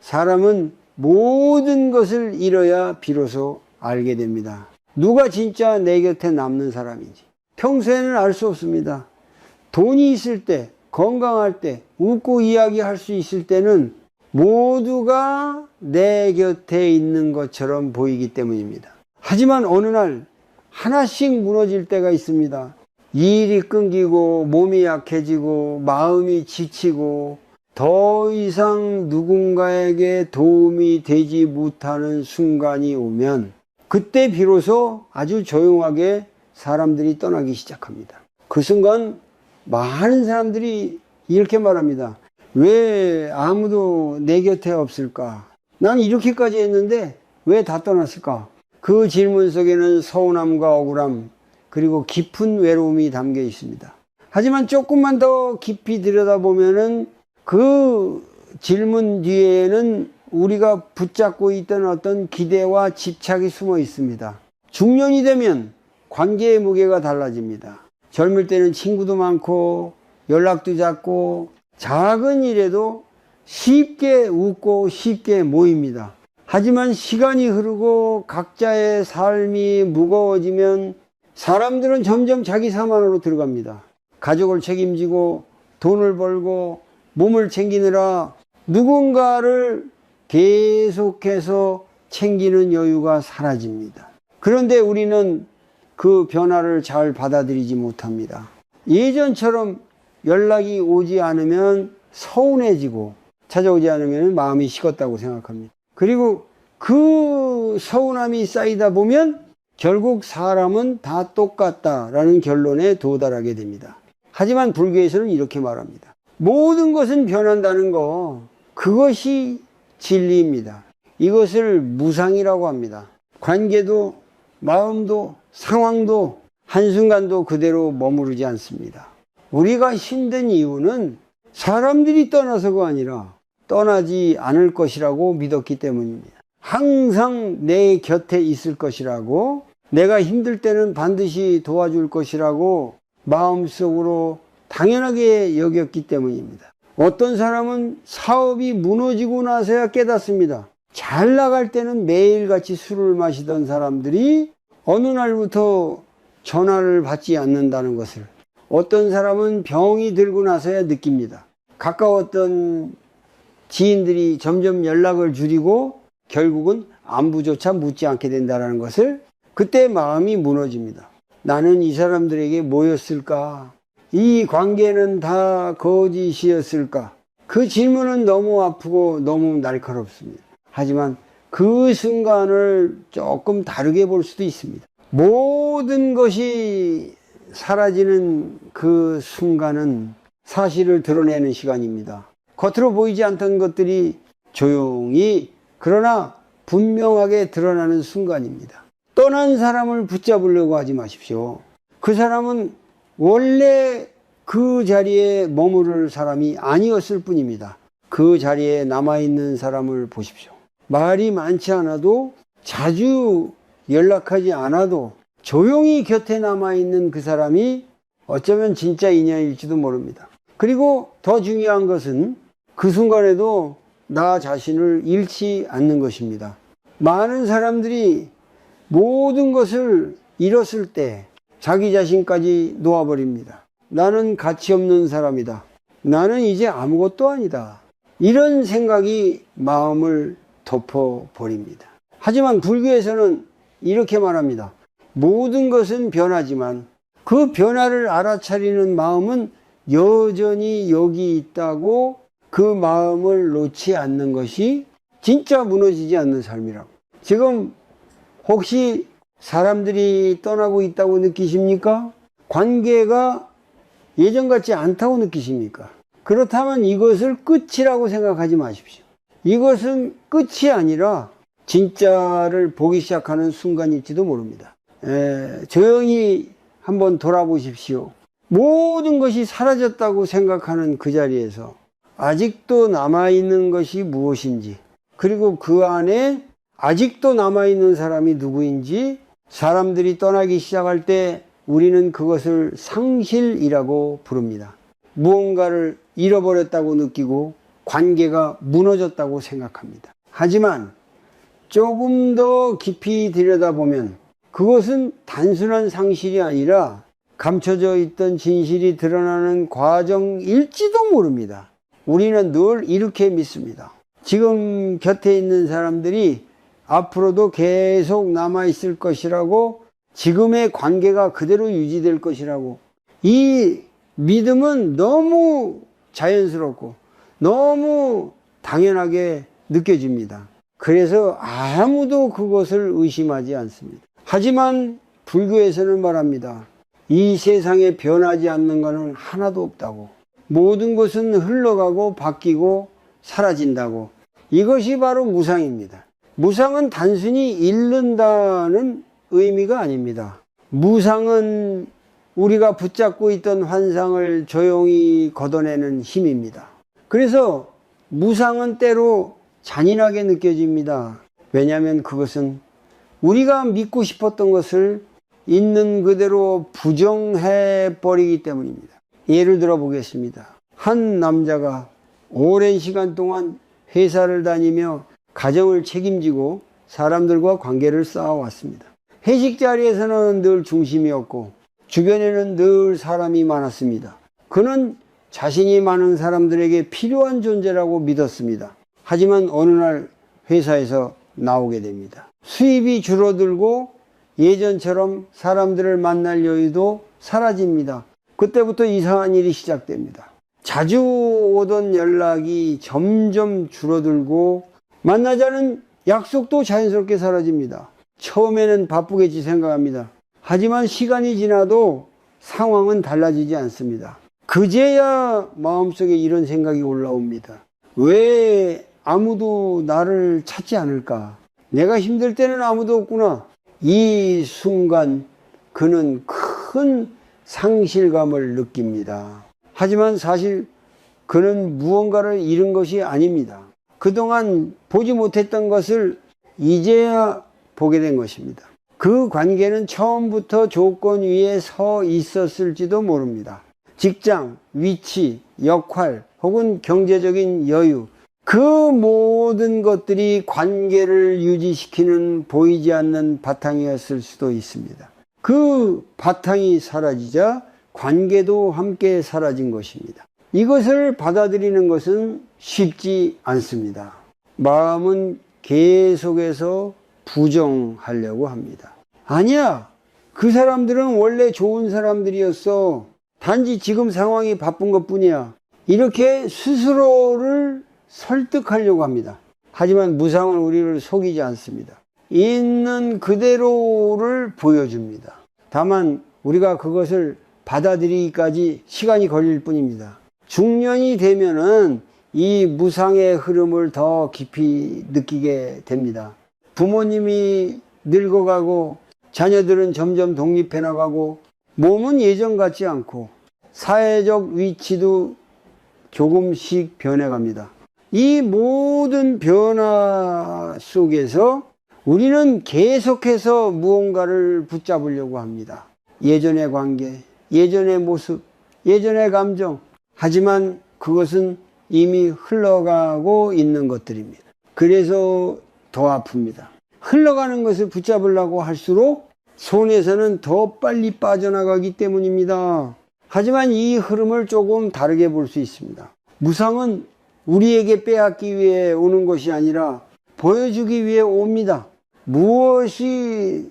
사람은 모든 것을 잃어야 비로소 알게 됩니다. 누가 진짜 내 곁에 남는 사람인지 평소에는 알 수 없습니다. 돈이 있을 때, 건강할 때, 웃고 이야기할 수 있을 때는 모두가 내 곁에 있는 것처럼 보이기 때문입니다. 하지만 어느 날 하나씩 무너질 때가 있습니다. 일이 끊기고 몸이 약해지고 마음이 지치고 더 이상 누군가에게 도움이 되지 못하는 순간이 오면 그때 비로소 아주 조용하게 사람들이 떠나기 시작합니다. 그 순간 많은 사람들이 이렇게 말합니다. 왜 아무도 내 곁에 없을까? 난 이렇게까지 했는데 왜 다 떠났을까? 그 질문 속에는 서운함과 억울함 그리고 깊은 외로움이 담겨 있습니다. 하지만 조금만 더 깊이 들여다보면은 그 질문 뒤에는 우리가 붙잡고 있던 어떤 기대와 집착이 숨어 있습니다. 중년이 되면 관계의 무게가 달라집니다. 젊을 때는 친구도 많고 연락도 잦고 작은 일에도 쉽게 웃고 쉽게 모입니다. 하지만 시간이 흐르고 각자의 삶이 무거워지면 사람들은 점점 자기 삶 안으로 들어갑니다. 가족을 책임지고 돈을 벌고 몸을 챙기느라 누군가를 계속해서 챙기는 여유가 사라집니다. 그런데 우리는 그 변화를 잘 받아들이지 못합니다. 예전처럼 연락이 오지 않으면 서운해지고 찾아오지 않으면 마음이 식었다고 생각합니다. 그리고 그 서운함이 쌓이다 보면 결국 사람은 다 똑같다라는 결론에 도달하게 됩니다. 하지만 불교에서는 이렇게 말합니다. 모든 것은 변한다는 거, 그것이 진리입니다. 이것을 무상이라고 합니다. 관계도 마음도 상황도 한순간도 그대로 머무르지 않습니다. 우리가 힘든 이유는 사람들이 떠나서가 아니라 떠나지 않을 것이라고 믿었기 때문입니다. 항상 내 곁에 있을 것이라고, 내가 힘들 때는 반드시 도와줄 것이라고 마음속으로 당연하게 여겼기 때문입니다. 어떤 사람은 사업이 무너지고 나서야 깨닫습니다. 잘 나갈 때는 매일같이 술을 마시던 사람들이 어느 날부터 전화를 받지 않는다는 것을, 어떤 사람은 병이 들고 나서야 느낍니다. 가까웠던 지인들이 점점 연락을 줄이고 결국은 안부조차 묻지 않게 된다는 것을, 그때 마음이 무너집니다. 나는 이 사람들에게 뭐였을까? 이 관계는 다 거짓이었을까? 그 질문은 너무 아프고 너무 날카롭습니다. 하지만 그 순간을 조금 다르게 볼 수도 있습니다. 모든 것이 사라지는 그 순간은 사실을 드러내는 시간입니다. 겉으로 보이지 않던 것들이 조용히 그러나 분명하게 드러나는 순간입니다. 떠난 사람을 붙잡으려고 하지 마십시오. 그 사람은 원래 그 자리에 머무를 사람이 아니었을 뿐입니다. 그 자리에 남아있는 사람을 보십시오. 말이 많지 않아도, 자주 연락하지 않아도 조용히 곁에 남아있는 그 사람이 어쩌면 진짜 인연일지도 모릅니다. 그리고 더 중요한 것은 그 순간에도 나 자신을 잃지 않는 것입니다. 많은 사람들이 모든 것을 잃었을 때 자기 자신까지 놓아버립니다. 나는 가치 없는 사람이다. 나는 이제 아무것도 아니다. 이런 생각이 마음을 덮어버립니다. 하지만 불교에서는 이렇게 말합니다. 모든 것은 변하지만 그 변화를 알아차리는 마음은 여전히 여기 있다고, 그 마음을 놓지 않는 것이 진짜 무너지지 않는 삶이라고. 지금 혹시 사람들이 떠나고 있다고 느끼십니까? 관계가 예전 같지 않다고 느끼십니까? 그렇다면 이것을 끝이라고 생각하지 마십시오. 이것은 끝이 아니라 진짜를 보기 시작하는 순간일지도 모릅니다. 조용히 한번 돌아보십시오. 모든 것이 사라졌다고 생각하는 그 자리에서 아직도 남아있는 것이 무엇인지, 그리고 그 안에 아직도 남아있는 사람이 누구인지, 사람들이 떠나기 시작할 때 우리는 그것을 상실이라고 부릅니다. 무언가를 잃어버렸다고 느끼고 관계가 무너졌다고 생각합니다. 하지만 조금 더 깊이 들여다보면 그것은 단순한 상실이 아니라 감춰져 있던 진실이 드러나는 과정일지도 모릅니다. 우리는 늘 이렇게 믿습니다. 지금 곁에 있는 사람들이 앞으로도 계속 남아있을 것이라고, 지금의 관계가 그대로 유지될 것이라고. 이 믿음은 너무 자연스럽고 너무 당연하게 느껴집니다. 그래서 아무도 그것을 의심하지 않습니다. 하지만 불교에서는 말합니다. 이 세상에 변하지 않는 것은 하나도 없다고. 모든 것은 흘러가고 바뀌고 사라진다고. 이것이 바로 무상입니다. 무상은 단순히 잃는다는 의미가 아닙니다. 무상은 우리가 붙잡고 있던 환상을 조용히 걷어내는 힘입니다. 그래서 무상은 때로 잔인하게 느껴집니다. 왜냐하면 그것은 우리가 믿고 싶었던 것을 있는 그대로 부정해 버리기 때문입니다. 예를 들어 보겠습니다. 한 남자가 오랜 시간 동안 회사를 다니며 가정을 책임지고 사람들과 관계를 쌓아왔습니다. 회식 자리에서는 늘 중심이었고 주변에는 늘 사람이 많았습니다. 그는 자신이 많은 사람들에게 필요한 존재라고 믿었습니다. 하지만 어느 날 회사에서 나오게 됩니다. 수입이 줄어들고 예전처럼 사람들을 만날 여유도 사라집니다. 그때부터 이상한 일이 시작됩니다. 자주 오던 연락이 점점 줄어들고 만나자는 약속도 자연스럽게 사라집니다. 처음에는 바쁘겠지 생각합니다. 하지만 시간이 지나도 상황은 달라지지 않습니다. 그제야 마음속에 이런 생각이 올라옵니다. 왜 아무도 나를 찾지 않을까? 내가 힘들 때는 아무도 없구나. 이 순간 그는 큰 상실감을 느낍니다. 하지만 사실 그는 무언가를 잃은 것이 아닙니다. 그동안 보지 못했던 것을 이제야 보게 된 것입니다. 그 관계는 처음부터 조건 위에 서 있었을지도 모릅니다. 직장, 위치, 역할 혹은 경제적인 여유, 그 모든 것들이 관계를 유지시키는 보이지 않는 바탕이었을 수도 있습니다. 그 바탕이 사라지자 관계도 함께 사라진 것입니다. 이것을 받아들이는 것은 쉽지 않습니다. 마음은 계속해서 부정하려고 합니다. 아니야, 그 사람들은 원래 좋은 사람들이었어. 단지 지금 상황이 바쁜 것뿐이야. 이렇게 스스로를 설득하려고 합니다. 하지만 무상은 우리를 속이지 않습니다. 있는 그대로를 보여줍니다. 다만 우리가 그것을 받아들이기까지 시간이 걸릴 뿐입니다. 중년이 되면은 이 무상의 흐름을 더 깊이 느끼게 됩니다. 부모님이 늙어가고 자녀들은 점점 독립해 나가고 몸은 예전 같지 않고 사회적 위치도 조금씩 변해갑니다. 이 모든 변화 속에서 우리는 계속해서 무언가를 붙잡으려고 합니다. 예전의 관계, 예전의 모습, 예전의 감정. 하지만 그것은 이미 흘러가고 있는 것들입니다. 그래서 더 아픕니다. 흘러가는 것을 붙잡으려고 할수록 손에서는 더 빨리 빠져나가기 때문입니다. 하지만 이 흐름을 조금 다르게 볼 수 있습니다. 무상은 우리에게 빼앗기 위해 오는 것이 아니라 보여주기 위해 옵니다. 무엇이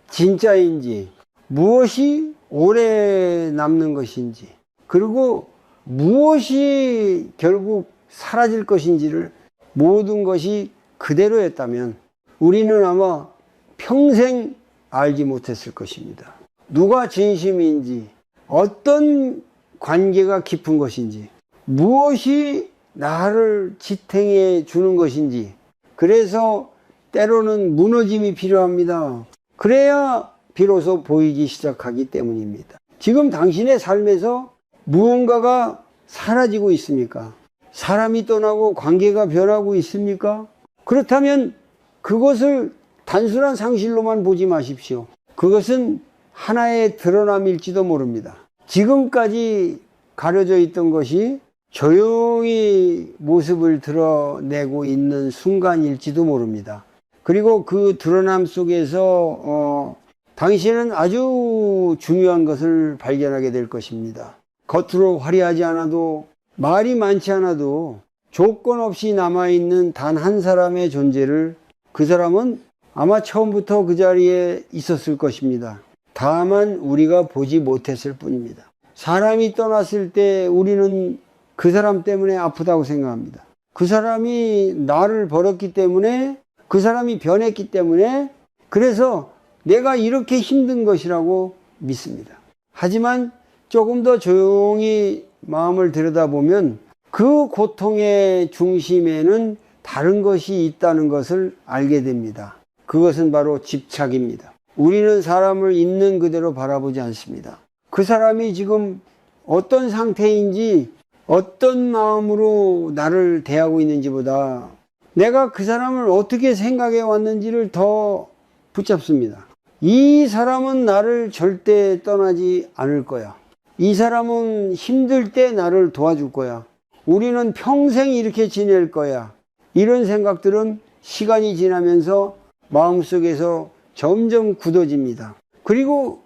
진짜인지, 무엇이 오래 남는 것인지, 그리고 무엇이 결국 사라질 것인지를 모든 것이 그대로였다면 우리는 아마 평생 알지 못했을 것입니다. 누가 진심인지, 어떤 관계가 깊은 것인지, 무엇이 나를 지탱해 주는 것인지. 그래서 때로는 무너짐이 필요합니다. 그래야 비로소 보이기 시작하기 때문입니다. 지금 당신의 삶에서 무언가가 사라지고 있습니까? 사람이 떠나고 관계가 변하고 있습니까? 그렇다면 그것을 단순한 상실로만 보지 마십시오. 그것은 하나의 드러남일지도 모릅니다. 지금까지 가려져 있던 것이 조용히 모습을 드러내고 있는 순간일지도 모릅니다. 그리고 그 드러남 속에서 당신은 아주 중요한 것을 발견하게 될 것입니다. 겉으로 화려하지 않아도, 말이 많지 않아도 조건 없이 남아있는 단 한 사람의 존재를, 그 사람은 아마 처음부터 그 자리에 있었을 것입니다. 다만 우리가 보지 못했을 뿐입니다. 사람이 떠났을 때 우리는 그 사람 때문에 아프다고 생각합니다. 그 사람이 나를 버렸기 때문에, 그 사람이 변했기 때문에, 그래서 내가 이렇게 힘든 것이라고 믿습니다. 하지만 조금 더 조용히 마음을 들여다보면 그 고통의 중심에는 다른 것이 있다는 것을 알게 됩니다. 그것은 바로 집착입니다. 우리는 사람을 있는 그대로 바라보지 않습니다. 그 사람이 지금 어떤 상태인지, 어떤 마음으로 나를 대하고 있는지보다 내가 그 사람을 어떻게 생각해 왔는지를 더 붙잡습니다. 이 사람은 나를 절대 떠나지 않을 거야. 이 사람은 힘들 때 나를 도와줄 거야. 우리는 평생 이렇게 지낼 거야. 이런 생각들은 시간이 지나면서 마음속에서 점점 굳어집니다. 그리고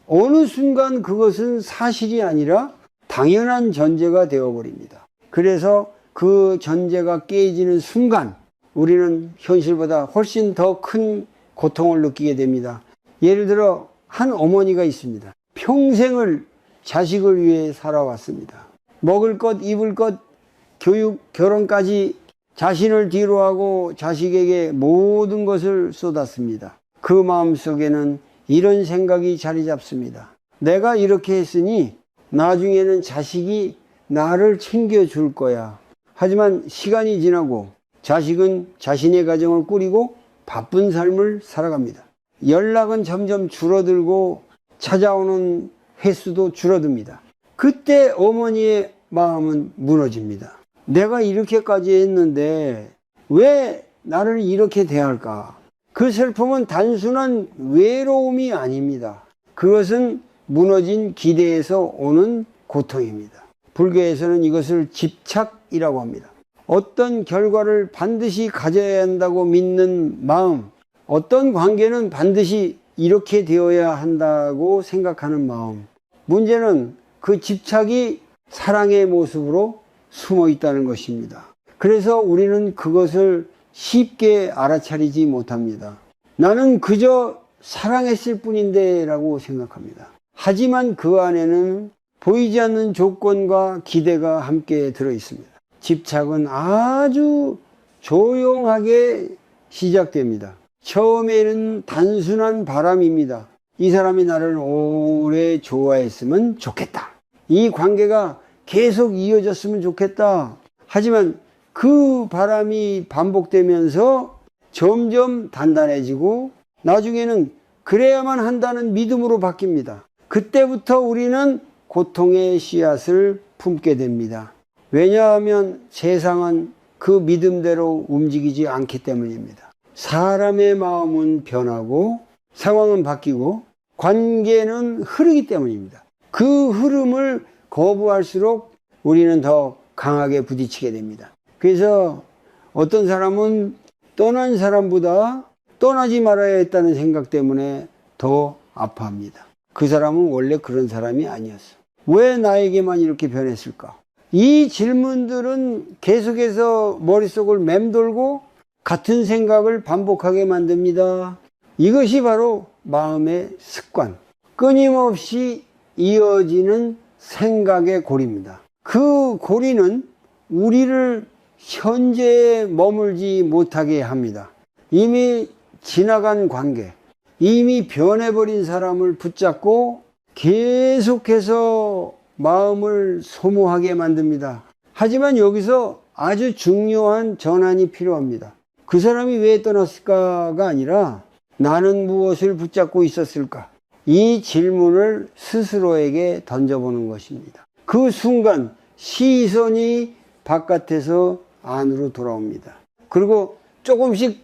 어느 순간 그것은 사실이 아니라 당연한 전제가 되어버립니다. 그래서 그 전제가 깨지는 순간 우리는 현실보다 훨씬 더 큰 고통을 느끼게 됩니다. 예를 들어 한 어머니가 있습니다. 평생을 자식을 위해 살아왔습니다. 먹을 것, 입을 것, 교육, 결혼까지 자신을 뒤로 하고 자식에게 모든 것을 쏟았습니다. 그 마음속에는 이런 생각이 자리 잡습니다. 내가 이렇게 했으니 나중에는 자식이 나를 챙겨줄 거야. 하지만 시간이 지나고 자식은 자신의 가정을 꾸리고 바쁜 삶을 살아갑니다. 연락은 점점 줄어들고 찾아오는 횟수도 줄어듭니다. 그때 어머니의 마음은 무너집니다. 내가 이렇게까지 했는데 왜 나를 이렇게 대할까? 그 슬픔은 단순한 외로움이 아닙니다. 그것은 무너진 기대에서 오는 고통입니다. 불교에서는 이것을 집착이라고 합니다. 어떤 결과를 반드시 가져야 한다고 믿는 마음, 어떤 관계는 반드시 이렇게 되어야 한다고 생각하는 마음. 문제는 그 집착이 사랑의 모습으로 숨어 있다는 것입니다. 그래서 우리는 그것을 쉽게 알아차리지 못합니다. 나는 그저 사랑했을 뿐인데 라고 생각합니다. 하지만 그 안에는 보이지 않는 조건과 기대가 함께 들어 있습니다. 집착은 아주 조용하게 시작됩니다. 처음에는 단순한 바람입니다. 이 사람이 나를 오래 좋아했으면 좋겠다. 이 관계가 계속 이어졌으면 좋겠다. 하지만 그 바람이 반복되면서 점점 단단해지고 나중에는 그래야만 한다는 믿음으로 바뀝니다. 그때부터 우리는 고통의 씨앗을 품게 됩니다. 왜냐하면 세상은 그 믿음대로 움직이지 않기 때문입니다. 사람의 마음은 변하고 상황은 바뀌고 관계는 흐르기 때문입니다. 그 흐름을 거부할수록 우리는 더 강하게 부딪히게 됩니다. 그래서 어떤 사람은 떠난 사람보다 떠나지 말아야 했다는 생각 때문에 더 아파합니다. 그 사람은 원래 그런 사람이 아니었어. 왜 나에게만 이렇게 변했을까? 이 질문들은 계속해서 머릿속을 맴돌고 같은 생각을 반복하게 만듭니다. 이것이 바로 마음의 습관, 끊임없이 이어지는 생각의 고리입니다. 그 고리는 우리를 현재에 머물지 못하게 합니다. 이미 지나간 관계, 이미 변해버린 사람을 붙잡고 계속해서 마음을 소모하게 만듭니다. 하지만 여기서 아주 중요한 전환이 필요합니다. 그 사람이 왜 떠났을까가 아니라 나는 무엇을 붙잡고 있었을까? 이 질문을 스스로에게 던져보는 것입니다. 그 순간 시선이 바깥에서 안으로 돌아옵니다. 그리고 조금씩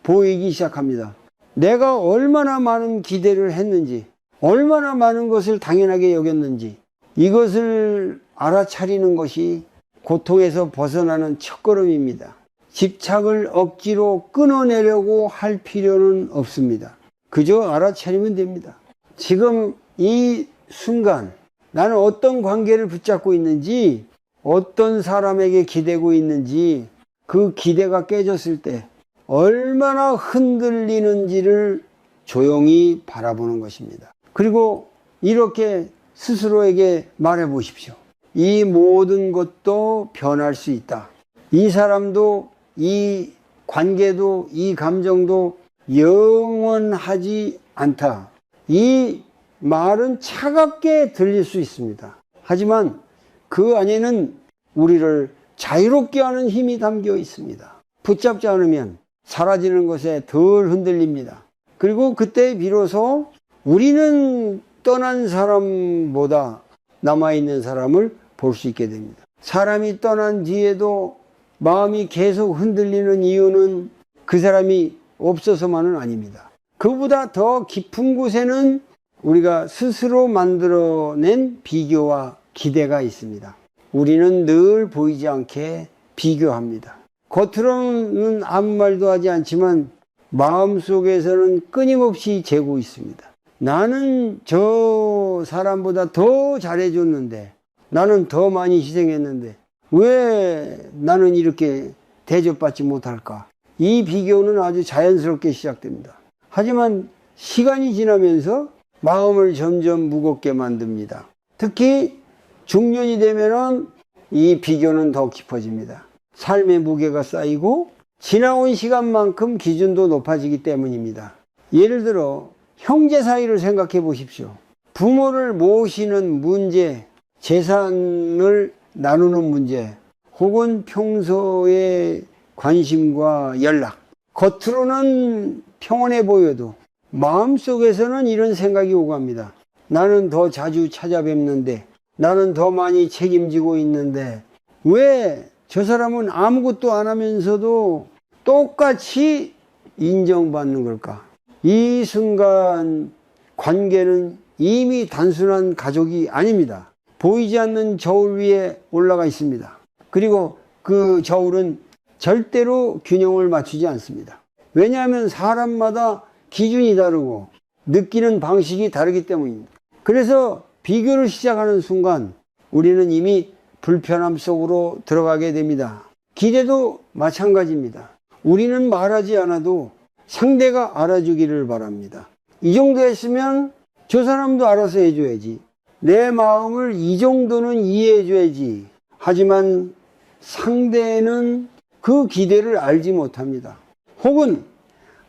보이기 시작합니다. 내가 얼마나 많은 기대를 했는지, 얼마나 많은 것을 당연하게 여겼는지, 이것을 알아차리는 것이 고통에서 벗어나는 첫걸음입니다. 집착을 억지로 끊어내려고 할 필요는 없습니다. 그저 알아차리면 됩니다. 지금 이 순간 나는 어떤 관계를 붙잡고 있는지, 어떤 사람에게 기대고 있는지, 그 기대가 깨졌을 때 얼마나 흔들리는지를 조용히 바라보는 것입니다. 그리고 이렇게 스스로에게 말해 보십시오. 이 모든 것도 변할 수 있다. 이 사람도, 이 관계도, 이 감정도 영원하지 않다. 이 말은 차갑게 들릴 수 있습니다. 하지만 그 안에는 우리를 자유롭게 하는 힘이 담겨 있습니다. 붙잡지 않으면 사라지는 것에 덜 흔들립니다. 그리고 그때 비로소 우리는 떠난 사람보다 남아있는 사람을 볼 수 있게 됩니다. 사람이 떠난 뒤에도 마음이 계속 흔들리는 이유는 그 사람이 없어서만은 아닙니다. 그보다 더 깊은 곳에는 우리가 스스로 만들어낸 비교와 기대가 있습니다. 우리는 늘 보이지 않게 비교합니다. 겉으로는 아무 말도 하지 않지만 마음속에서는 끊임없이 재고 있습니다. 나는 저 사람보다 더 잘해줬는데, 나는 더 많이 희생했는데 왜 나는 이렇게 대접받지 못할까? 이 비교는 아주 자연스럽게 시작됩니다. 하지만 시간이 지나면서 마음을 점점 무겁게 만듭니다. 특히 중년이 되면은 이 비교는 더 깊어집니다. 삶의 무게가 쌓이고 지나온 시간만큼 기준도 높아지기 때문입니다. 예를 들어 형제 사이를 생각해 보십시오. 부모를 모시는 문제, 재산을 나누는 문제, 혹은 평소의 관심과 연락. 겉으로는 평온해 보여도 마음속에서는 이런 생각이 오갑니다. 나는 더 자주 찾아뵙는데, 나는 더 많이 책임지고 있는데 왜 저 사람은 아무것도 안 하면서도 똑같이 인정받는 걸까? 이 순간 관계는 이미 단순한 가족이 아닙니다. 보이지 않는 저울 위에 올라가 있습니다. 그리고 그 저울은 절대로 균형을 맞추지 않습니다. 왜냐하면 사람마다 기준이 다르고 느끼는 방식이 다르기 때문입니다. 그래서 비교를 시작하는 순간 우리는 이미 불편함 속으로 들어가게 됩니다. 기대도 마찬가지입니다. 우리는 말하지 않아도 상대가 알아주기를 바랍니다. 이 정도 했으면 저 사람도 알아서 해줘야지. 내 마음을 이 정도는 이해해줘야지. 하지만 상대는 그 기대를 알지 못합니다. 혹은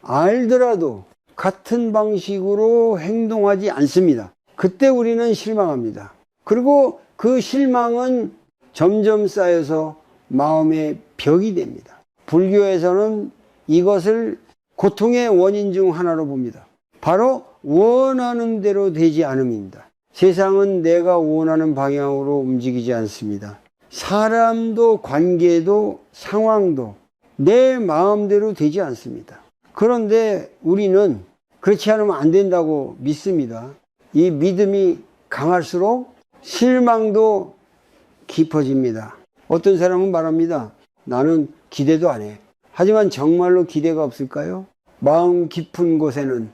알더라도 같은 방식으로 행동하지 않습니다. 그때 우리는 실망합니다. 그리고 그 실망은 점점 쌓여서 마음의 벽이 됩니다. 불교에서는 이것을 고통의 원인 중 하나로 봅니다. 바로 원하는 대로 되지 않음입니다. 세상은 내가 원하는 방향으로 움직이지 않습니다. 사람도 관계도 상황도 내 마음대로 되지 않습니다. 그런데 우리는 그렇지 않으면 안 된다고 믿습니다. 이 믿음이 강할수록 실망도 깊어집니다. 어떤 사람은 말합니다. 나는 기대도 안 해. 하지만 정말로 기대가 없을까요? 마음 깊은 곳에는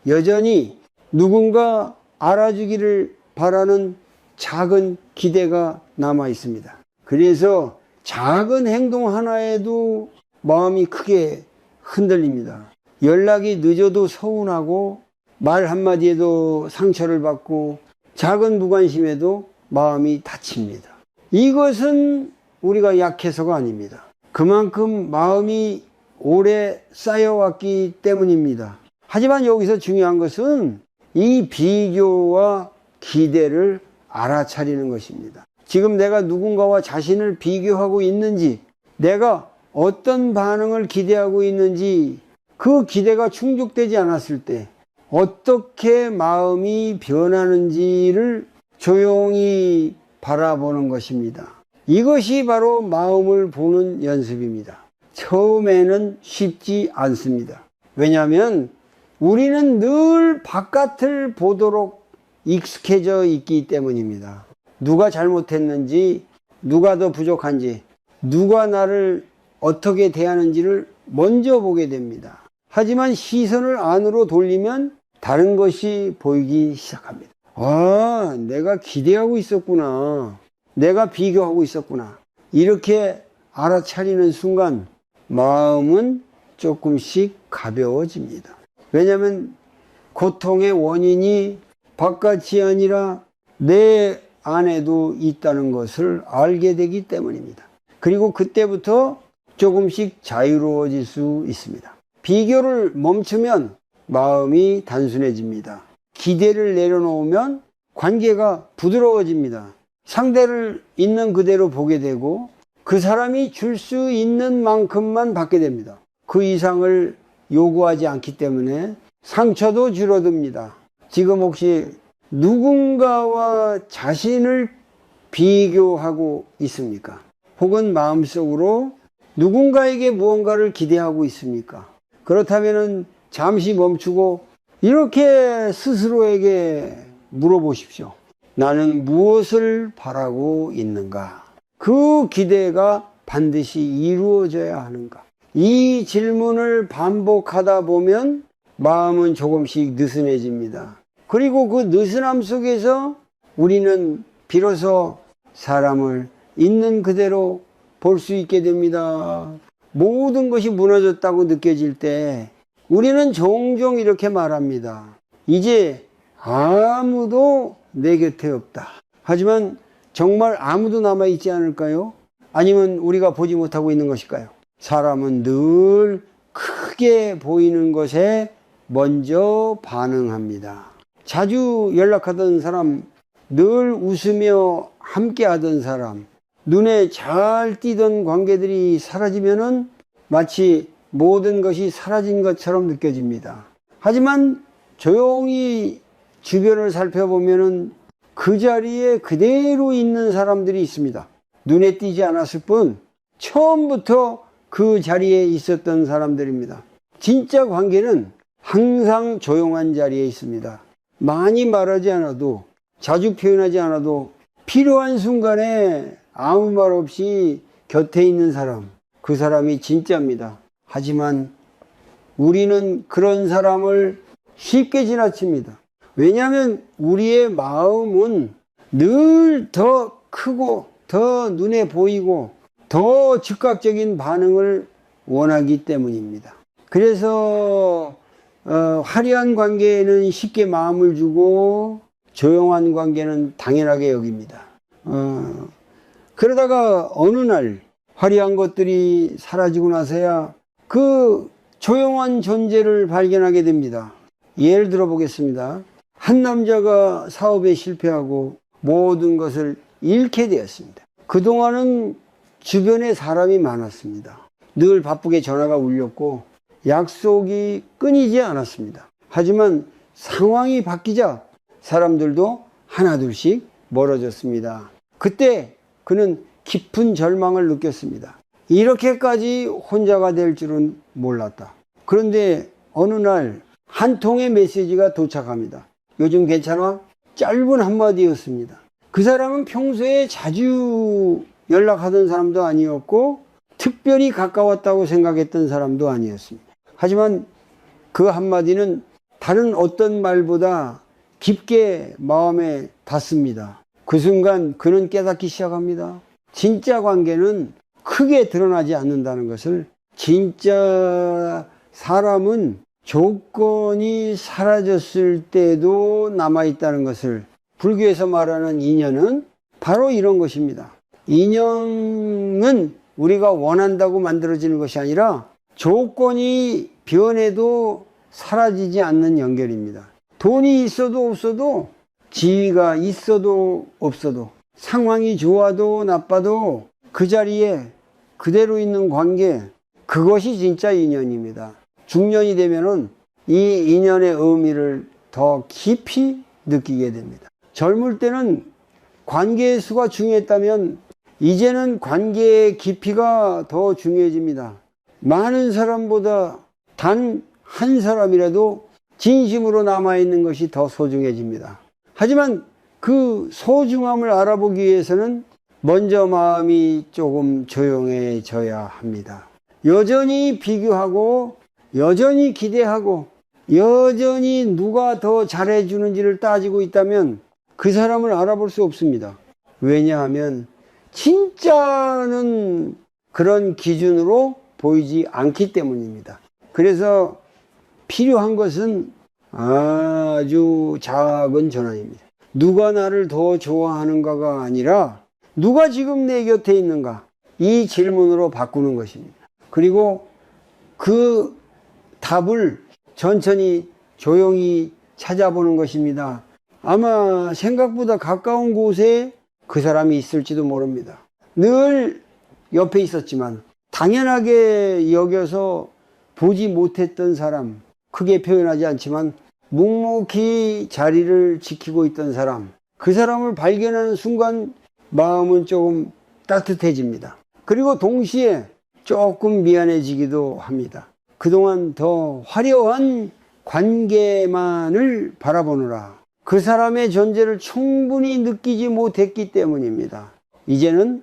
여전히 누군가 알아주기를 바라는 작은 기대가 남아 있습니다. 그래서 작은 행동 하나에도 마음이 크게 흔들립니다. 연락이 늦어도 서운하고 말 한마디에도 상처를 받고 작은 무관심에도 마음이 다칩니다. 이것은 우리가 약해서가 아닙니다. 그만큼 마음이 오래 쌓여왔기 때문입니다. 하지만 여기서 중요한 것은 이 비교와 기대를 알아차리는 것입니다. 지금 내가 누군가와 자신을 비교하고 있는지, 내가 어떤 반응을 기대하고 있는지, 그 기대가 충족되지 않았을 때 어떻게 마음이 변하는지를 조용히 바라보는 것입니다. 이것이 바로 마음을 보는 연습입니다. 처음에는 쉽지 않습니다. 왜냐하면 우리는 늘 바깥을 보도록 익숙해져 있기 때문입니다. 누가 잘못했는지, 누가 더 부족한지, 누가 나를 어떻게 대하는지를 먼저 보게 됩니다. 하지만 시선을 안으로 돌리면 다른 것이 보이기 시작합니다. 아, 내가 기대하고 있었구나. 내가 비교하고 있었구나. 이렇게 알아차리는 순간 마음은 조금씩 가벼워집니다. 왜냐하면 고통의 원인이 바깥이 아니라 내 안에도 있다는 것을 알게 되기 때문입니다. 그리고 그때부터 조금씩 자유로워질 수 있습니다. 비교를 멈추면 마음이 단순해집니다. 기대를 내려놓으면 관계가 부드러워집니다. 상대를 있는 그대로 보게 되고 그 사람이 줄 수 있는 만큼만 받게 됩니다. 그 이상을 요구하지 않기 때문에 상처도 줄어듭니다. 지금 혹시 누군가와 자신을 비교하고 있습니까? 혹은 마음속으로 누군가에게 무언가를 기대하고 있습니까? 그렇다면 잠시 멈추고 이렇게 스스로에게 물어보십시오. 나는 무엇을 바라고 있는가? 그 기대가 반드시 이루어져야 하는가? 이 질문을 반복하다 보면 마음은 조금씩 느슨해집니다. 그리고 그 느슨함 속에서 우리는 비로소 사람을 있는 그대로 볼 수 있게 됩니다. 모든 것이 무너졌다고 느껴질 때 우리는 종종 이렇게 말합니다. 이제 아무도 내 곁에 없다. 하지만 정말 아무도 남아있지 않을까요? 아니면 우리가 보지 못하고 있는 것일까요? 사람은 늘 크게 보이는 것에 먼저 반응합니다. 자주 연락하던 사람, 늘 웃으며 함께 하던 사람, 눈에 잘 띄던 관계들이 사라지면은 마치 모든 것이 사라진 것처럼 느껴집니다. 하지만 조용히 주변을 살펴보면은 그 자리에 그대로 있는 사람들이 있습니다. 눈에 띄지 않았을 뿐 처음부터 그 자리에 있었던 사람들입니다. 진짜 관계는 항상 조용한 자리에 있습니다. 많이 말하지 않아도, 자주 표현하지 않아도 필요한 순간에 아무 말 없이 곁에 있는 사람, 그 사람이 진짜입니다. 하지만 우리는 그런 사람을 쉽게 지나칩니다. 왜냐하면 우리의 마음은 늘 더 크고 더 눈에 보이고 더 즉각적인 반응을 원하기 때문입니다. 그래서 화려한 관계에는 쉽게 마음을 주고 조용한 관계는 당연하게 여깁니다. 그러다가 어느 날 화려한 것들이 사라지고 나서야 그 조용한 존재를 발견하게 됩니다. 예를 들어 보겠습니다. 한 남자가 사업에 실패하고 모든 것을 잃게 되었습니다. 그동안은 주변에 사람이 많았습니다. 늘 바쁘게 전화가 울렸고 약속이 끊이지 않았습니다. 하지만 상황이 바뀌자 사람들도 하나둘씩 멀어졌습니다. 그때 그는 깊은 절망을 느꼈습니다. 이렇게까지 혼자가 될 줄은 몰랐다. 그런데 어느 날 한 통의 메시지가 도착합니다. 요즘 괜찮아? 짧은 한마디였습니다. 그 사람은 평소에 자주 연락하던 사람도 아니었고 특별히 가까웠다고 생각했던 사람도 아니었습니다. 하지만 그 한마디는 다른 어떤 말보다 깊게 마음에 닿습니다. 그 순간 그는 깨닫기 시작합니다. 진짜 관계는 크게 드러나지 않는다는 것을, 진짜 사람은 조건이 사라졌을 때도 남아있다는 것을, 불교에서 말하는 인연은 바로 이런 것입니다. 인연은 우리가 원한다고 만들어지는 것이 아니라 조건이 변해도 사라지지 않는 연결입니다. 돈이 있어도 없어도, 지위가 있어도 없어도, 상황이 좋아도 나빠도 그 자리에 그대로 있는 관계, 그것이 진짜 인연입니다. 중년이 되면은 이 인연의 의미를 더 깊이 느끼게 됩니다. 젊을 때는 관계의 수가 중요했다면 이제는 관계의 깊이가 더 중요해집니다. 많은 사람보다 단 한 사람이라도 진심으로 남아있는 것이 더 소중해집니다. 하지만 그 소중함을 알아보기 위해서는 먼저 마음이 조금 조용해져야 합니다. 여전히 비교하고 여전히 기대하고 여전히 누가 더 잘해주는지를 따지고 있다면 그 사람을 알아볼 수 없습니다. 왜냐하면 진짜는 그런 기준으로 보이지 않기 때문입니다. 그래서 필요한 것은 아주 작은 전환입니다. 누가 나를 더 좋아하는가가 아니라 누가 지금 내 곁에 있는가, 이 질문으로 바꾸는 것입니다. 그리고 그 답을 천천히 조용히 찾아보는 것입니다. 아마 생각보다 가까운 곳에 그 사람이 있을지도 모릅니다. 늘 옆에 있었지만 당연하게 여겨서 보지 못했던 사람, 크게 표현하지 않지만 묵묵히 자리를 지키고 있던 사람, 그 사람을 발견하는 순간 마음은 조금 따뜻해집니다. 그리고 동시에 조금 미안해지기도 합니다. 그동안 더 화려한 관계만을 바라보느라 그 사람의 존재를 충분히 느끼지 못했기 때문입니다. 이제는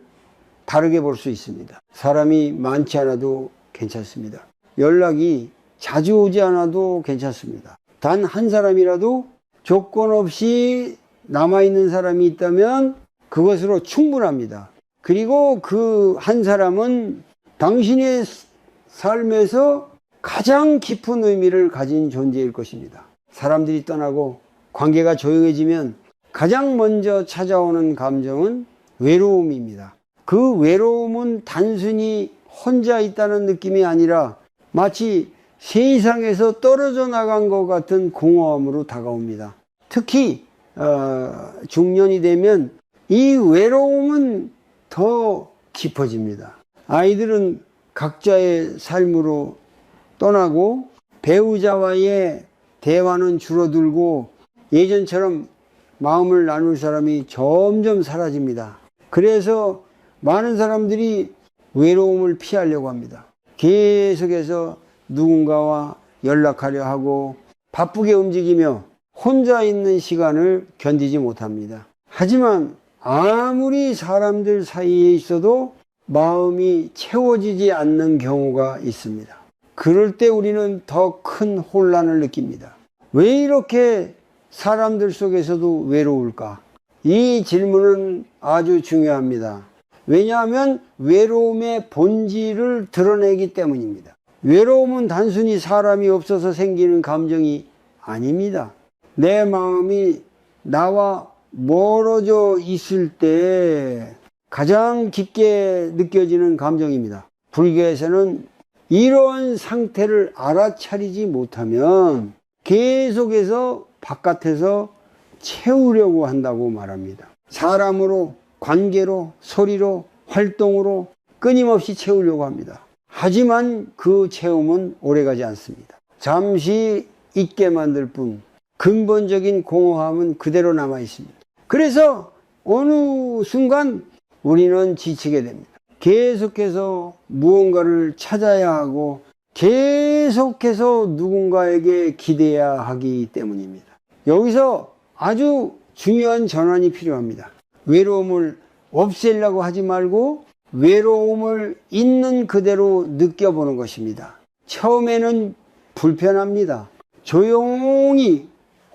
다르게 볼 수 있습니다. 사람이 많지 않아도 괜찮습니다. 연락이 자주 오지 않아도 괜찮습니다. 단 한 사람이라도 조건 없이 남아있는 사람이 있다면 그것으로 충분합니다. 그리고 그 한 사람은 당신의 삶에서 가장 깊은 의미를 가진 존재일 것입니다. 사람들이 떠나고 관계가 조용해지면 가장 먼저 찾아오는 감정은 외로움입니다. 그 외로움은 단순히 혼자 있다는 느낌이 아니라 마치 세상에서 떨어져 나간 것 같은 공허함으로 다가옵니다. 특히 중년이 되면 이 외로움은 더 깊어집니다. 아이들은 각자의 삶으로 떠나고 배우자와의 대화는 줄어들고 예전처럼 마음을 나눌 사람이 점점 사라집니다. 그래서 많은 사람들이 외로움을 피하려고 합니다. 계속해서 누군가와 연락하려 하고 바쁘게 움직이며 혼자 있는 시간을 견디지 못합니다. 하지만 아무리 사람들 사이에 있어도 마음이 채워지지 않는 경우가 있습니다. 그럴 때 우리는 더 큰 혼란을 느낍니다. 왜 이렇게 사람들 속에서도 외로울까? 이 질문은 아주 중요합니다. 왜냐하면 외로움의 본질을 드러내기 때문입니다. 외로움은 단순히 사람이 없어서 생기는 감정이 아닙니다. 내 마음이 나와 멀어져 있을 때 가장 깊게 느껴지는 감정입니다. 불교에서는 이런 상태를 알아차리지 못하면 계속해서 바깥에서 채우려고 한다고 말합니다. 사람으로, 관계로, 소리로, 활동으로 끊임없이 채우려고 합니다. 하지만 그 채움은 오래가지 않습니다. 잠시 잊게 만들 뿐 근본적인 공허함은 그대로 남아 있습니다. 그래서 어느 순간 우리는 지치게 됩니다. 계속해서 무언가를 찾아야 하고 계속해서 누군가에게 기대야 하기 때문입니다. 여기서 아주 중요한 전환이 필요합니다. 외로움을 없애려고 하지 말고 외로움을 있는 그대로 느껴보는 것입니다. 처음에는 불편합니다. 조용히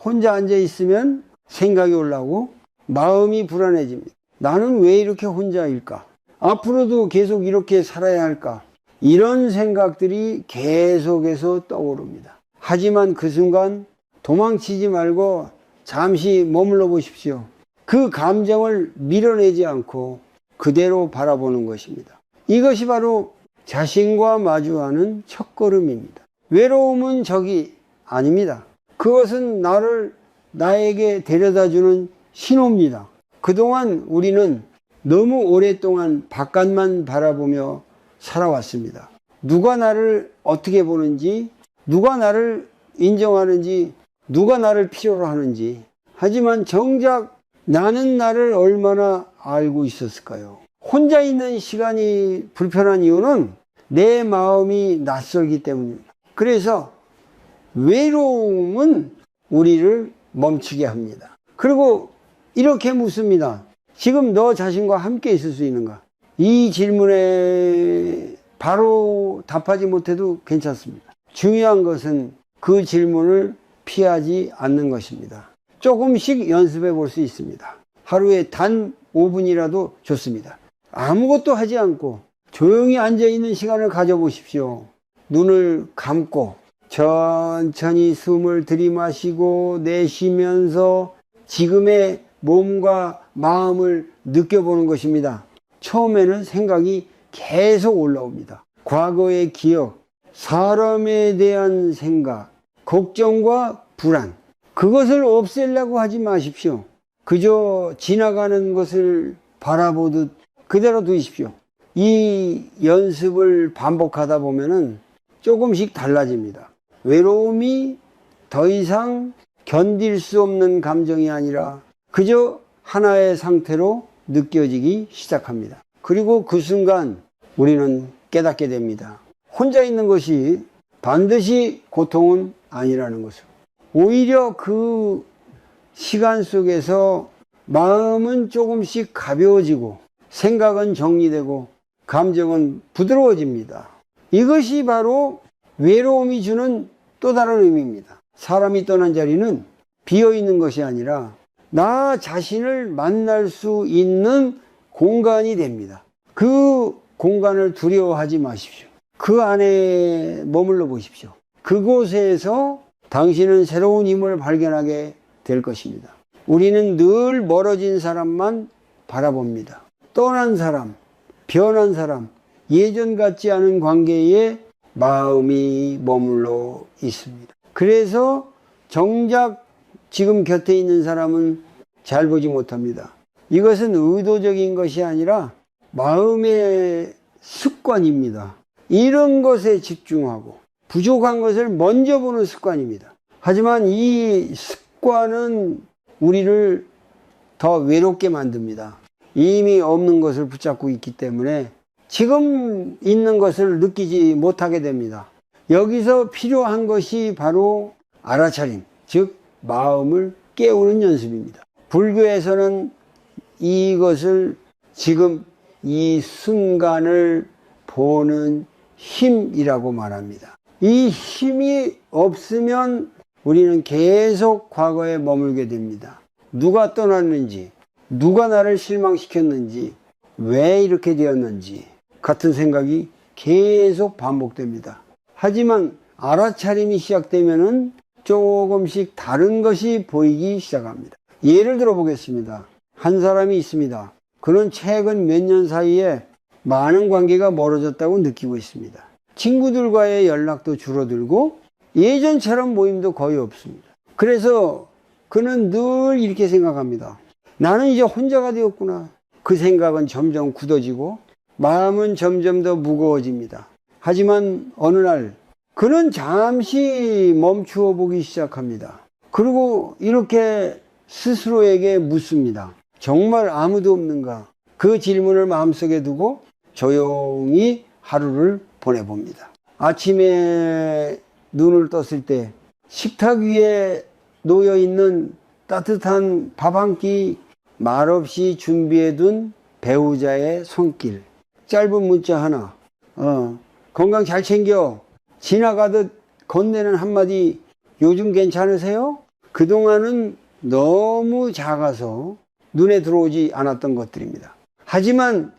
혼자 앉아 있으면 생각이 올라오고 마음이 불안해집니다. 나는 왜 이렇게 혼자일까? 앞으로도 계속 이렇게 살아야 할까? 이런 생각들이 계속해서 떠오릅니다. 하지만 그 순간 도망치지 말고 잠시 머물러 보십시오. 그 감정을 밀어내지 않고 그대로 바라보는 것입니다. 이것이 바로 자신과 마주하는 첫걸음입니다. 외로움은 적이 아닙니다. 그것은 나에게 데려다주는 신호입니다. 그동안 우리는 너무 오랫동안 바깥만 바라보며 살아왔습니다. 누가 나를 어떻게 보는지, 누가 나를 인정하는지, 누가 나를 필요로 하는지. 하지만 정작 나는 나를 얼마나 알고 있었을까요? 혼자 있는 시간이 불편한 이유는 내 마음이 낯설기 때문입니다. 그래서 외로움은 우리를 멈추게 합니다. 그리고 이렇게 묻습니다. 지금 너 자신과 함께 있을 수 있는가? 이 질문에 바로 답하지 못해도 괜찮습니다. 중요한 것은 그 질문을 피하지 않는 것입니다. 조금씩 연습해 볼 수 있습니다. 하루에 단 5분이라도 좋습니다. 아무것도 하지 않고 조용히 앉아있는 시간을 가져보십시오. 눈을 감고 천천히 숨을 들이마시고 내쉬면서 지금의 몸과 마음을 느껴보는 것입니다. 처음에는 생각이 계속 올라옵니다. 과거의 기억, 사람에 대한 생각, 걱정과 불안, 그것을 없애려고 하지 마십시오. 그저 지나가는 것을 바라보듯 그대로 두십시오. 이 연습을 반복하다 보면은 조금씩 달라집니다. 외로움이 더 이상 견딜 수 없는 감정이 아니라 그저 하나의 상태로 느껴지기 시작합니다. 그리고 그 순간 우리는 깨닫게 됩니다. 혼자 있는 것이 반드시 고통은 아니라는 것을. 오히려 그 시간 속에서 마음은 조금씩 가벼워지고 생각은 정리되고 감정은 부드러워집니다. 이것이 바로 외로움이 주는 또 다른 의미입니다. 사람이 떠난 자리는 비어있는 것이 아니라 나 자신을 만날 수 있는 공간이 됩니다. 그 공간을 두려워하지 마십시오. 그 안에 머물러 보십시오. 그곳에서 당신은 새로운 힘을 발견하게 될 것입니다. 우리는 늘 멀어진 사람만 바라봅니다. 떠난 사람, 변한 사람, 예전 같지 않은 관계에 마음이 머물러 있습니다. 그래서 정작 지금 곁에 있는 사람은 잘 보지 못합니다. 이것은 의도적인 것이 아니라 마음의 습관입니다. 이런 것에 집중하고 부족한 것을 먼저 보는 습관입니다. 하지만 이 습관은 우리를 더 외롭게 만듭니다. 이미 없는 것을 붙잡고 있기 때문에 지금 있는 것을 느끼지 못하게 됩니다. 여기서 필요한 것이 바로 알아차림, 즉 마음을 깨우는 연습입니다. 불교에서는 이것을 지금 이 순간을 보는 힘이라고 말합니다. 이 힘이 없으면 우리는 계속 과거에 머물게 됩니다. 누가 떠났는지, 누가 나를 실망시켰는지, 왜 이렇게 되었는지 같은 생각이 계속 반복됩니다. 하지만 알아차림이 시작되면은 조금씩 다른 것이 보이기 시작합니다. 예를 들어 보겠습니다. 한 사람이 있습니다. 그는 최근 몇 년 사이에 많은 관계가 멀어졌다고 느끼고 있습니다. 친구들과의 연락도 줄어들고 예전처럼 모임도 거의 없습니다. 그래서 그는 늘 이렇게 생각합니다. 나는 이제 혼자가 되었구나. 그 생각은 점점 굳어지고 마음은 점점 더 무거워집니다. 하지만 어느 날 그는 잠시 멈추어 보기 시작합니다. 그리고 이렇게 스스로에게 묻습니다. 정말 아무도 없는가? 그 질문을 마음속에 두고 조용히 하루를 보내봅니다. 아침에 눈을 떴을 때 식탁 위에 놓여있는 따뜻한 밥 한 끼 말없이 준비해둔 배우자의 손길, 짧은 문자 하나, 건강 잘 챙겨, 지나가듯 건네는 한마디, 요즘 괜찮으세요? 그동안은 너무 작아서 눈에 들어오지 않았던 것들입니다. 하지만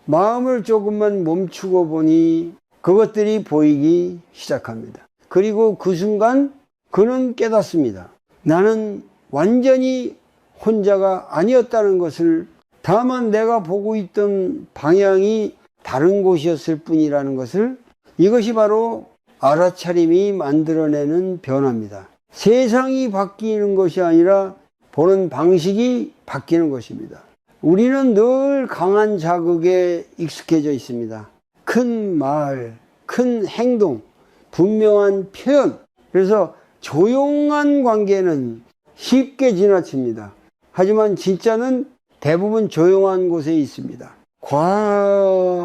마음을 조금만 멈추고 보니 그것들이 보이기 시작합니다. 그리고 그 순간 그는 깨닫습니다. 나는 완전히 혼자가 아니었다는 것을, 다만 내가 보고 있던 방향이 다른 곳이었을 뿐이라는 것을, 이것이 바로 알아차림이 만들어내는 변화입니다. 세상이 바뀌는 것이 아니라 보는 방식이 바뀌는 것입니다. 우리는 늘 강한 자극에 익숙해져 있습니다. 큰 말, 큰 행동, 분명한 표현. 그래서 조용한 관계는 쉽게 지나칩니다. 하지만 진짜는 대부분 조용한 곳에 있습니다.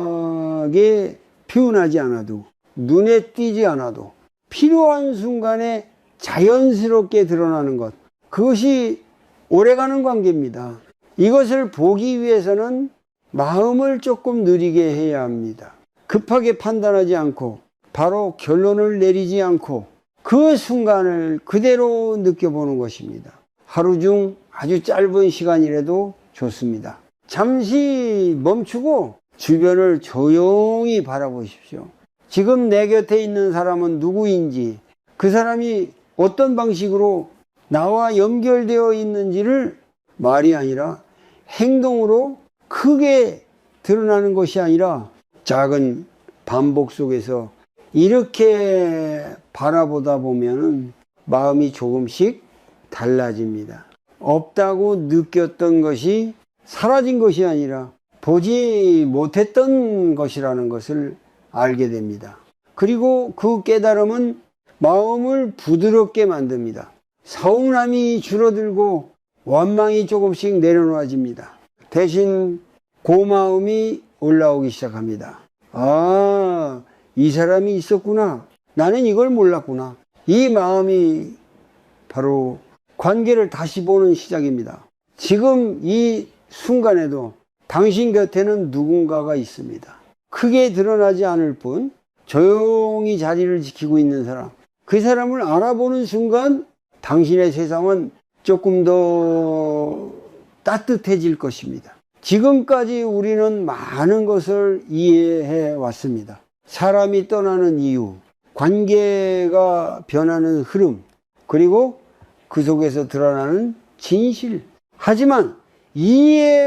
과하게 표현하지 않아도, 눈에 띄지 않아도 필요한 순간에 자연스럽게 드러나는 것, 그것이 오래가는 관계입니다. 이것을 보기 위해서는 마음을 조금 느리게 해야 합니다. 급하게 판단하지 않고 바로 결론을 내리지 않고 그 순간을 그대로 느껴보는 것입니다. 하루 중 아주 짧은 시간이라도 좋습니다. 잠시 멈추고 주변을 조용히 바라보십시오. 지금 내 곁에 있는 사람은 누구인지, 그 사람이 어떤 방식으로 나와 연결되어 있는지를 말이 아니라 행동으로 크게 드러나는 것이 아니라 작은 반복 속에서 이렇게 바라보다 보면 마음이 조금씩 달라집니다. 없다고 느꼈던 것이 사라진 것이 아니라 보지 못했던 것이라는 것을 알게 됩니다. 그리고 그 깨달음은 마음을 부드럽게 만듭니다. 서운함이 줄어들고 원망이 조금씩 내려놓아집니다. 대신 고마움이 올라오기 시작합니다. 아, 이 사람이 있었구나. 나는 이걸 몰랐구나. 이 마음이 바로 관계를 다시 보는 시작입니다. 지금 이 순간에도 당신 곁에는 누군가가 있습니다. 크게 드러나지 않을 뿐 조용히 자리를 지키고 있는 사람, 그 사람을 알아보는 순간 당신의 세상은 조금 더 따뜻해질 것입니다. 지금까지 우리는 많은 것을 이해해 왔습니다. 사람이 떠나는 이유, 관계가 변하는 흐름, 그리고 그 속에서 드러나는 진실. 하지만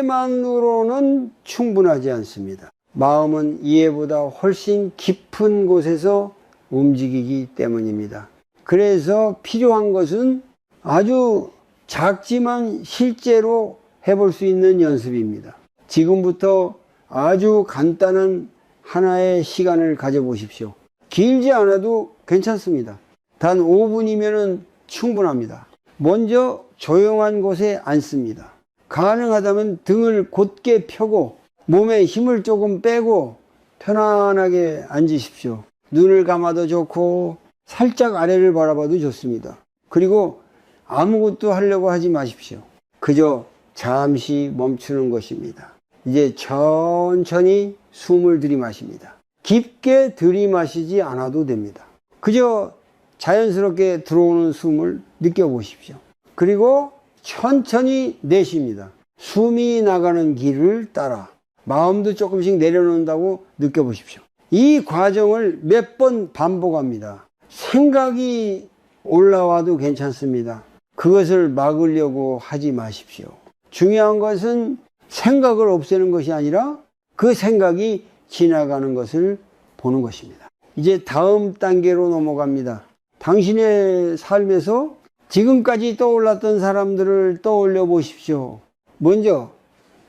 이해만으로는 충분하지 않습니다. 마음은 이해보다 훨씬 깊은 곳에서 움직이기 때문입니다. 그래서 필요한 것은 아주 작지만 실제로 해볼 수 있는 연습입니다. 지금부터 아주 간단한 하나의 시간을 가져보십시오. 길지 않아도 괜찮습니다. 단 5분이면 충분합니다. 먼저 조용한 곳에 앉습니다. 가능하다면 등을 곧게 펴고 몸에 힘을 조금 빼고 편안하게 앉으십시오. 눈을 감아도 좋고 살짝 아래를 바라봐도 좋습니다. 그리고 아무것도 하려고 하지 마십시오. 그저 잠시 멈추는 것입니다. 이제 천천히 숨을 들이마십니다. 깊게 들이마시지 않아도 됩니다. 그저 자연스럽게 들어오는 숨을 느껴보십시오. 그리고 천천히 내쉽니다. 숨이 나가는 길을 따라 마음도 조금씩 내려놓는다고 느껴보십시오. 이 과정을 몇 번 반복합니다. 생각이 올라와도 괜찮습니다. 그것을 막으려고 하지 마십시오. 중요한 것은 생각을 없애는 것이 아니라 그 생각이 지나가는 것을 보는 것입니다. 이제 다음 단계로 넘어갑니다. 당신의 삶에서 지금까지 떠올랐던 사람들을 떠올려 보십시오. 먼저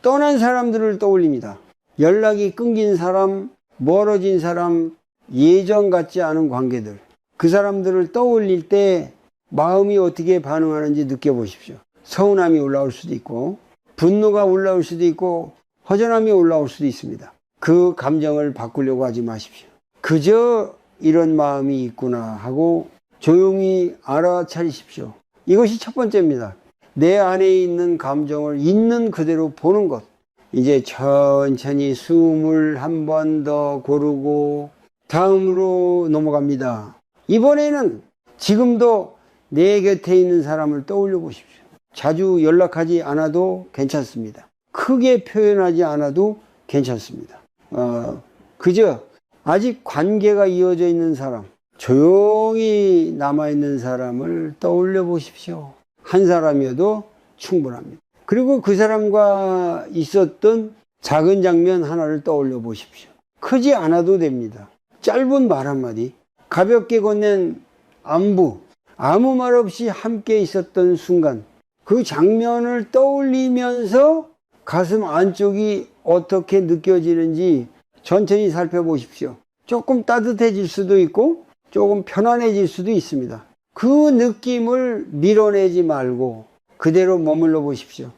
떠난 사람들을 떠올립니다. 연락이 끊긴 사람, 멀어진 사람, 예전 같지 않은 관계들. 그 사람들을 떠올릴 때 마음이 어떻게 반응하는지 느껴보십시오. 서운함이 올라올 수도 있고 분노가 올라올 수도 있고 허전함이 올라올 수도 있습니다. 그 감정을 바꾸려고 하지 마십시오. 그저 이런 마음이 있구나 하고 조용히 알아차리십시오. 이것이 첫 번째입니다. 내 안에 있는 감정을 있는 그대로 보는 것. 이제 천천히 숨을 한 번 더 고르고 다음으로 넘어갑니다. 이번에는 지금도 내 곁에 있는 사람을 떠올려 보십시오. 자주 연락하지 않아도 괜찮습니다. 크게 표현하지 않아도 괜찮습니다. 그저 아직 관계가 이어져 있는 사람, 조용히 남아있는 사람을 떠올려 보십시오. 한 사람이어도 충분합니다. 그리고 그 사람과 있었던 작은 장면 하나를 떠올려 보십시오. 크지 않아도 됩니다. 짧은 말 한마디, 가볍게 건넨 안부, 아무 말 없이 함께 있었던 순간, 그 장면을 떠올리면서 가슴 안쪽이 어떻게 느껴지는지 천천히 살펴보십시오. 조금 따뜻해질 수도 있고 조금 편안해질 수도 있습니다. 그 느낌을 밀어내지 말고 그대로 머물러 보십시오.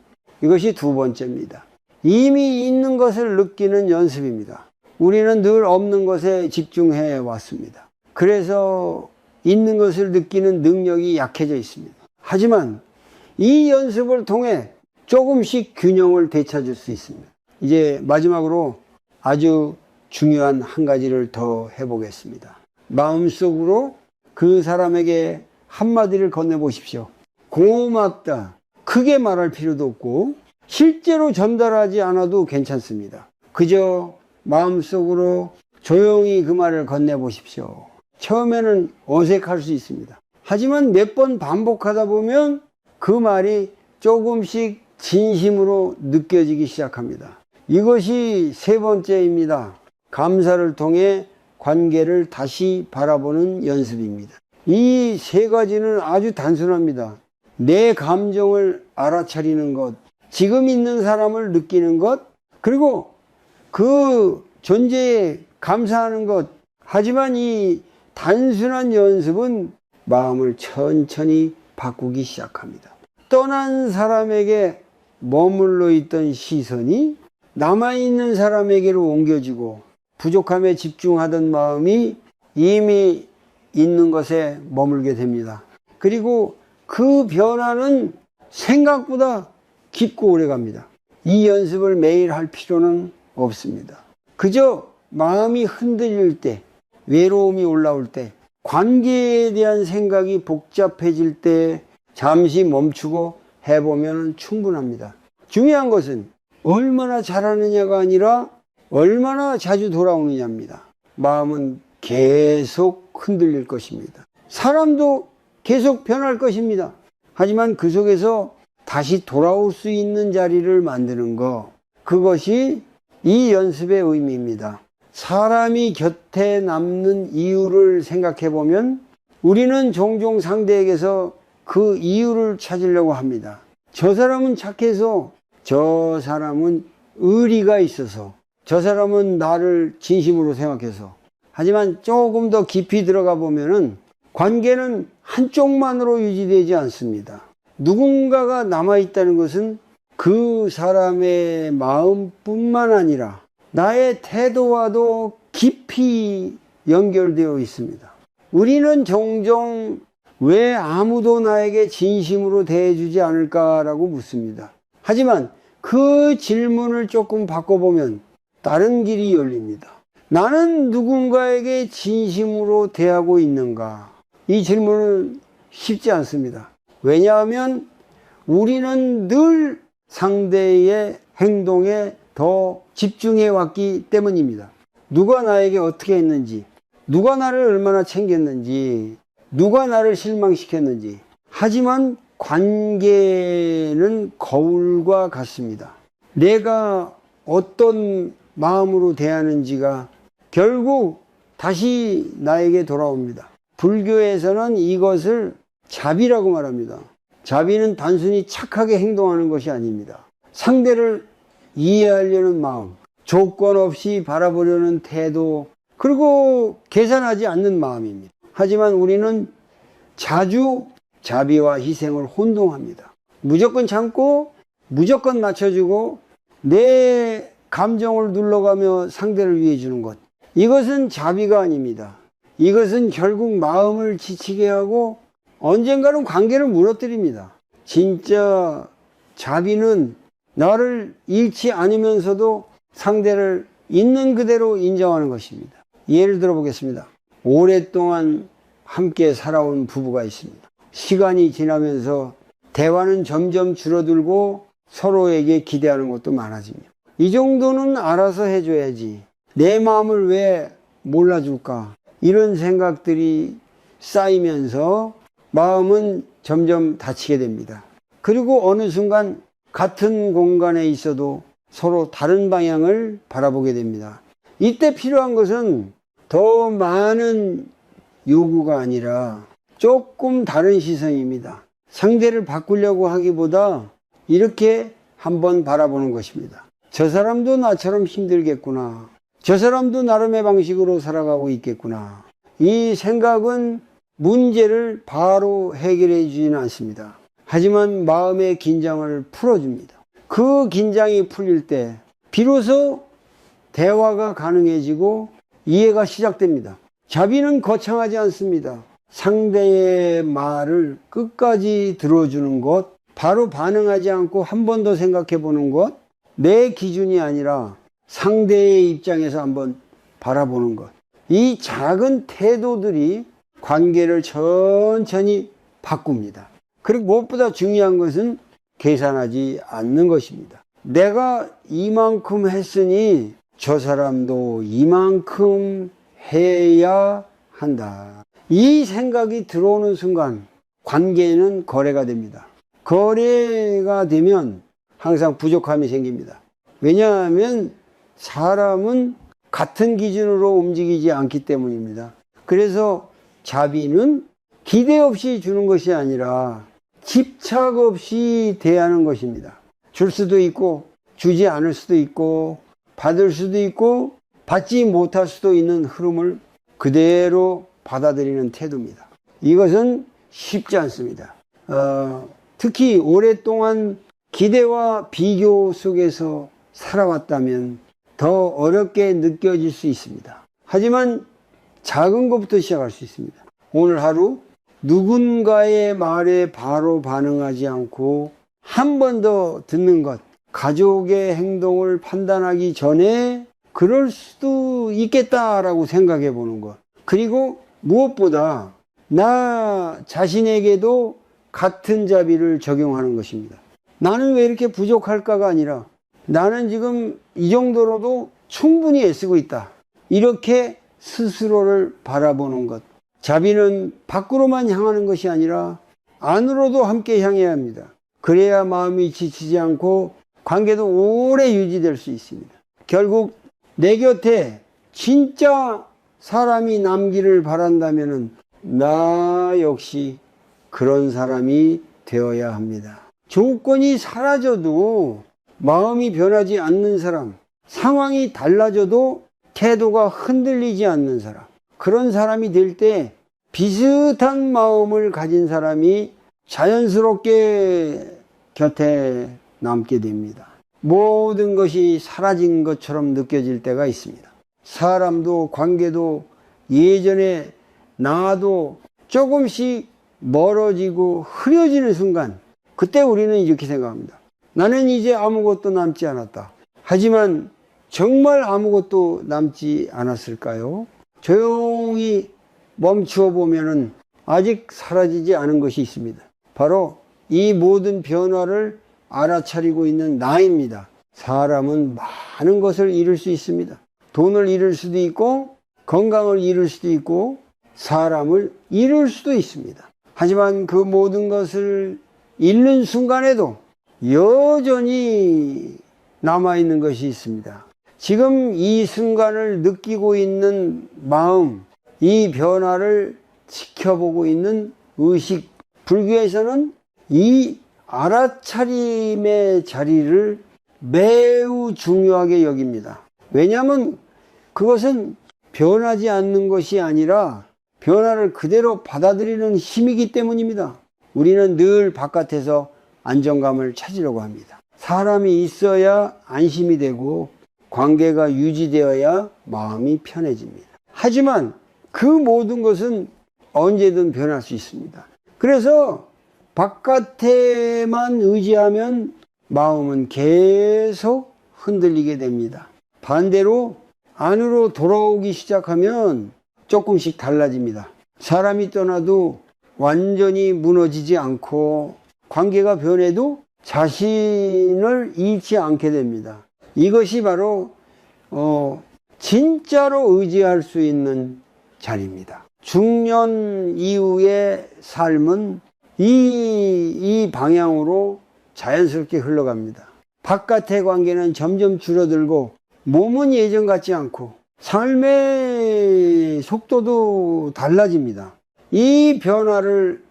이것이 두 번째입니다. 이미 있는 것을 느끼는 연습입니다. 우리는 늘 없는 것에 집중해 왔습니다. 그래서 있는 것을 느끼는 능력이 약해져 있습니다. 하지만 이 연습을 통해 조금씩 균형을 되찾을 수 있습니다. 이제 마지막으로 아주 중요한 한 가지를 더 해보겠습니다. 마음속으로 그 사람에게 한마디를 건네보십시오. 고맙다. 크게 말할 필요도 없고 실제로 전달하지 않아도 괜찮습니다. 그저 마음속으로 조용히 그 말을 건네보십시오. 처음에는 어색할 수 있습니다. 하지만 몇 번 반복하다 보면 그 말이 조금씩 진심으로 느껴지기 시작합니다. 이것이 세 번째입니다. 감사를 통해 관계를 다시 바라보는 연습입니다. 이 세 가지는 아주 단순합니다. 내 감정을 알아차리는 것, 지금 있는 사람을 느끼는 것, 그리고 그 존재에 감사하는 것. 하지만 이 단순한 연습은 마음을 천천히 바꾸기 시작합니다. 떠난 사람에게 머물러 있던 시선이 남아있는 사람에게로 옮겨지고 부족함에 집중하던 마음이 이미 있는 것에 머물게 됩니다. 그리고 그 변화는 생각보다 깊고 오래갑니다. 이 연습을 매일 할 필요는 없습니다. 그저 마음이 흔들릴 때, 외로움이 올라올 때, 관계에 대한 생각이 복잡해질 때 잠시 멈추고 해보면 충분합니다. 중요한 것은 얼마나 잘하느냐가 아니라 얼마나 자주 돌아오느냐입니다. 마음은 계속 흔들릴 것입니다. 사람도 계속 변할 것입니다. 하지만 그 속에서 다시 돌아올 수 있는 자리를 만드는 것, 그것이 이 연습의 의미입니다. 사람이 곁에 남는 이유를 생각해 보면 우리는 종종 상대에게서 그 이유를 찾으려고 합니다. 저 사람은 착해서, 저 사람은 의리가 있어서, 저 사람은 나를 진심으로 생각해서. 하지만 조금 더 깊이 들어가 보면은 관계는 한쪽만으로 유지되지 않습니다. 누군가가 남아있다는 것은 그 사람의 마음뿐만 아니라 나의 태도와도 깊이 연결되어 있습니다. 우리는 종종 왜 아무도 나에게 진심으로 대해주지 않을까라고 묻습니다. 하지만 그 질문을 조금 바꿔보면 다른 길이 열립니다. 나는 누군가에게 진심으로 대하고 있는가? 이 질문은 쉽지 않습니다. 왜냐하면 우리는 늘 상대의 행동에 더 집중해 왔기 때문입니다. 누가 나에게 어떻게 했는지, 누가 나를 얼마나 챙겼는지, 누가 나를 실망시켰는지. 하지만 관계는 거울과 같습니다. 내가 어떤 마음으로 대하는지가 결국 다시 나에게 돌아옵니다. 불교에서는 이것을 자비라고 말합니다. 자비는 단순히 착하게 행동하는 것이 아닙니다. 상대를 이해하려는 마음, 조건 없이 바라보려는 태도, 그리고 계산하지 않는 마음입니다. 하지만 우리는 자주 자비와 희생을 혼동합니다. 무조건 참고 무조건 맞춰주고 내 감정을 눌러가며 상대를 위해 주는 것, 이것은 자비가 아닙니다. 이것은 결국 마음을 지치게 하고 언젠가는 관계를 무너뜨립니다. 진짜 자비는 나를 잃지 않으면서도 상대를 있는 그대로 인정하는 것입니다. 예를 들어 보겠습니다. 오랫동안 함께 살아온 부부가 있습니다. 시간이 지나면서 대화는 점점 줄어들고 서로에게 기대하는 것도 많아집니다. 이 정도는 알아서 해줘야지, 내 마음을 왜 몰라줄까, 이런 생각들이 쌓이면서 마음은 점점 다치게 됩니다. 그리고 어느 순간 같은 공간에 있어도 서로 다른 방향을 바라보게 됩니다. 이때 필요한 것은 더 많은 요구가 아니라 조금 다른 시선입니다. 상대를 바꾸려고 하기보다 이렇게 한번 바라보는 것입니다. 저 사람도 나처럼 힘들겠구나. 저 사람도 나름의 방식으로 살아가고 있겠구나. 이 생각은 문제를 바로 해결해 주지는 않습니다. 하지만 마음의 긴장을 풀어줍니다. 그 긴장이 풀릴 때 비로소 대화가 가능해지고 이해가 시작됩니다. 자비는 거창하지 않습니다. 상대의 말을 끝까지 들어주는 것, 바로 반응하지 않고 한 번 더 생각해 보는 것, 내 기준이 아니라 상대의 입장에서 한번 바라보는 것. 이 작은 태도들이 관계를 천천히 바꿉니다. 그리고 무엇보다 중요한 것은 계산하지 않는 것입니다. 내가 이만큼 했으니 저 사람도 이만큼 해야 한다. 이 생각이 들어오는 순간 관계는 거래가 됩니다. 거래가 되면 항상 부족함이 생깁니다. 왜냐하면 사람은 같은 기준으로 움직이지 않기 때문입니다. 그래서 자비는 기대 없이 주는 것이 아니라 집착 없이 대하는 것입니다. 줄 수도 있고 주지 않을 수도 있고 받을 수도 있고 받지 못할 수도 있는 흐름을 그대로 받아들이는 태도입니다. 이것은 쉽지 않습니다. 특히 오랫동안 기대와 비교 속에서 살아왔다면 더 어렵게 느껴질 수 있습니다. 하지만 작은 것부터 시작할 수 있습니다. 오늘 하루 누군가의 말에 바로 반응하지 않고 한 번 더 듣는 것, 가족의 행동을 판단하기 전에 그럴 수도 있겠다라고 생각해 보는 것, 그리고 무엇보다 나 자신에게도 같은 자비를 적용하는 것입니다. 나는 왜 이렇게 부족할까가 아니라 나는 지금 이 정도로도 충분히 애쓰고 있다. 이렇게 스스로를 바라보는 것. 자비는 밖으로만 향하는 것이 아니라 안으로도 함께 향해야 합니다. 그래야 마음이 지치지 않고 관계도 오래 유지될 수 있습니다. 결국 내 곁에 진짜 사람이 남기를 바란다면 나 역시 그런 사람이 되어야 합니다. 조건이 사라져도 마음이 변하지 않는 사람, 상황이 달라져도 태도가 흔들리지 않는 사람, 그런 사람이 될 때 비슷한 마음을 가진 사람이 자연스럽게 곁에 남게 됩니다. 모든 것이 사라진 것처럼 느껴질 때가 있습니다. 사람도 관계도 예전에 나도 조금씩 멀어지고 흐려지는 순간, 그때 우리는 이렇게 생각합니다. 나는 이제 아무것도 남지 않았다. 하지만 정말 아무것도 남지 않았을까요? 조용히 멈추어 보면은 아직 사라지지 않은 것이 있습니다. 바로 이 모든 변화를 알아차리고 있는 나입니다. 사람은 많은 것을 잃을 수 있습니다. 돈을 잃을 수도 있고 건강을 잃을 수도 있고 사람을 잃을 수도 있습니다. 하지만 그 모든 것을 잃는 순간에도 여전히 남아있는 것이 있습니다. 지금 이 순간을 느끼고 있는 마음, 이 변화를 지켜보고 있는 의식, 불교에서는 이 알아차림의 자리를 매우 중요하게 여깁니다. 왜냐하면 그것은 변하지 않는 것이 아니라 변화를 그대로 받아들이는 힘이기 때문입니다. 우리는 늘 바깥에서 안정감을 찾으려고 합니다. 사람이 있어야 안심이 되고 관계가 유지되어야 마음이 편해집니다. 하지만 그 모든 것은 언제든 변할 수 있습니다. 그래서 바깥에만 의지하면 마음은 계속 흔들리게 됩니다. 반대로 안으로 돌아오기 시작하면 조금씩 달라집니다. 사람이 떠나도 완전히 무너지지 않고 관계가 변해도 자신을 잃지 않게 됩니다. 이것이 바로 진짜로 의지할 수 있는 자리입니다. 중년 이후의 삶은 이 방향으로 자연스럽게 흘러갑니다. 바깥의 관계는 점점 줄어들고 몸은 예전 같지 않고 삶의 속도도 달라집니다. 이 변화를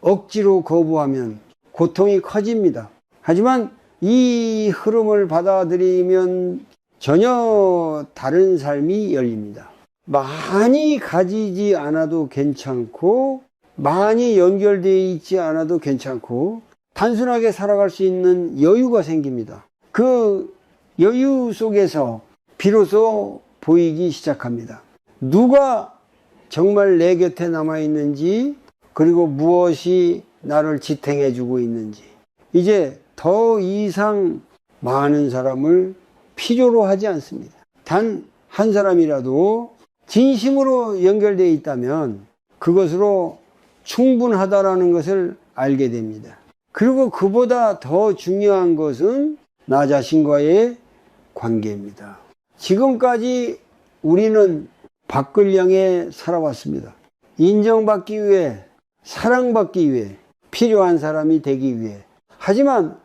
억지로 거부하면 고통이 커집니다. 하지만 이 흐름을 받아들이면 전혀 다른 삶이 열립니다. 많이 가지지 않아도 괜찮고 많이 연결되어 있지 않아도 괜찮고 단순하게 살아갈 수 있는 여유가 생깁니다. 그 여유 속에서 비로소 보이기 시작합니다. 누가 정말 내 곁에 남아있는지, 그리고 무엇이 나를 지탱해 주고 있는지, 이제 더 이상 많은 사람을 필요로 하지 않습니다. 단 한 사람이라도 진심으로 연결되어 있다면 그것으로 충분하다라는 것을 알게 됩니다. 그리고 그보다 더 중요한 것은 나 자신과의 관계입니다. 지금까지 우리는 밖을 향해 살아왔습니다. 인정받기 위해, 사랑받기 위해, 필요한 사람이 되기 위해. 하지만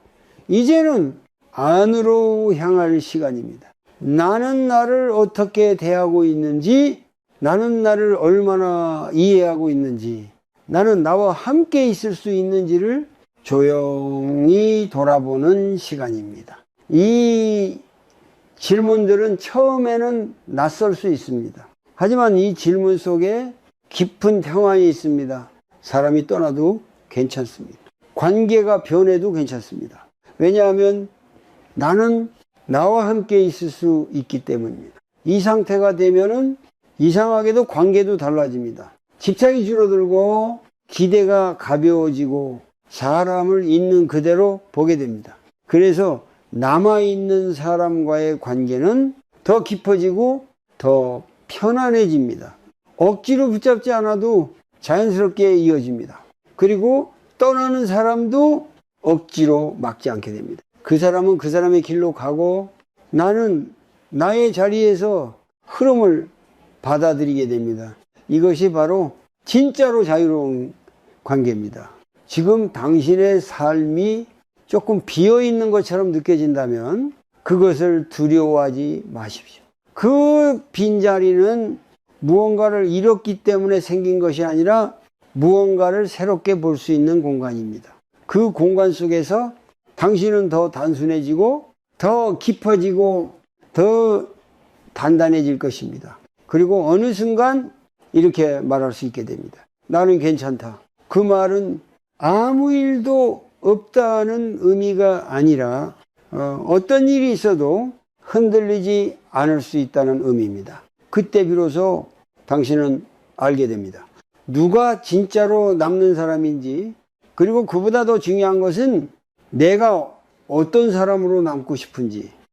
이제는 안으로 향할 시간입니다. 나는 나를 어떻게 대하고 있는지, 나는 나를 얼마나 이해하고 있는지, 나는 나와 함께 있을 수 있는지를 조용히 돌아보는 시간입니다. 이 질문들은 처음에는 낯설 수 있습니다. 하지만 이 질문 속에 깊은 평안이 있습니다. 사람이 떠나도 괜찮습니다. 관계가 변해도 괜찮습니다. 왜냐하면 나는 나와 함께 있을 수 있기 때문입니다. 이 상태가 되면은 이상하게도 관계도 달라집니다. 집착이 줄어들고 기대가 가벼워지고 사람을 있는 그대로 보게 됩니다. 그래서 남아있는 사람과의 관계는 더 깊어지고 더 편안해집니다. 억지로 붙잡지 않아도 자연스럽게 이어집니다. 그리고 떠나는 사람도 억지로 막지 않게 됩니다. 그 사람은 그 사람의 길로 가고 나는 나의 자리에서 흐름을 받아들이게 됩니다. 이것이 바로 진짜로 자유로운 관계입니다. 지금 당신의 삶이 조금 비어있는 것처럼 느껴진다면 그것을 두려워하지 마십시오. 그 빈자리는 무언가를 잃었기 때문에 생긴 것이 아니라 무언가를 새롭게 볼 수 있는 공간입니다. 그 공간 속에서 당신은 더 단순해지고 더 깊어지고 더 단단해질 것입니다. 그리고 어느 순간 이렇게 말할 수 있게 됩니다. 나는 괜찮다. 그 말은 아무 일도 없다는 의미가 아니라 어떤 일이 있어도 흔들리지 않을 수 있다는 의미입니다. 그때 비로소 당신은 알게 됩니다. 누가 진짜로 남는 사람인지, 그리고 그보다 더 중요한 것은 내가 어떤 사람으로 남고 싶은지,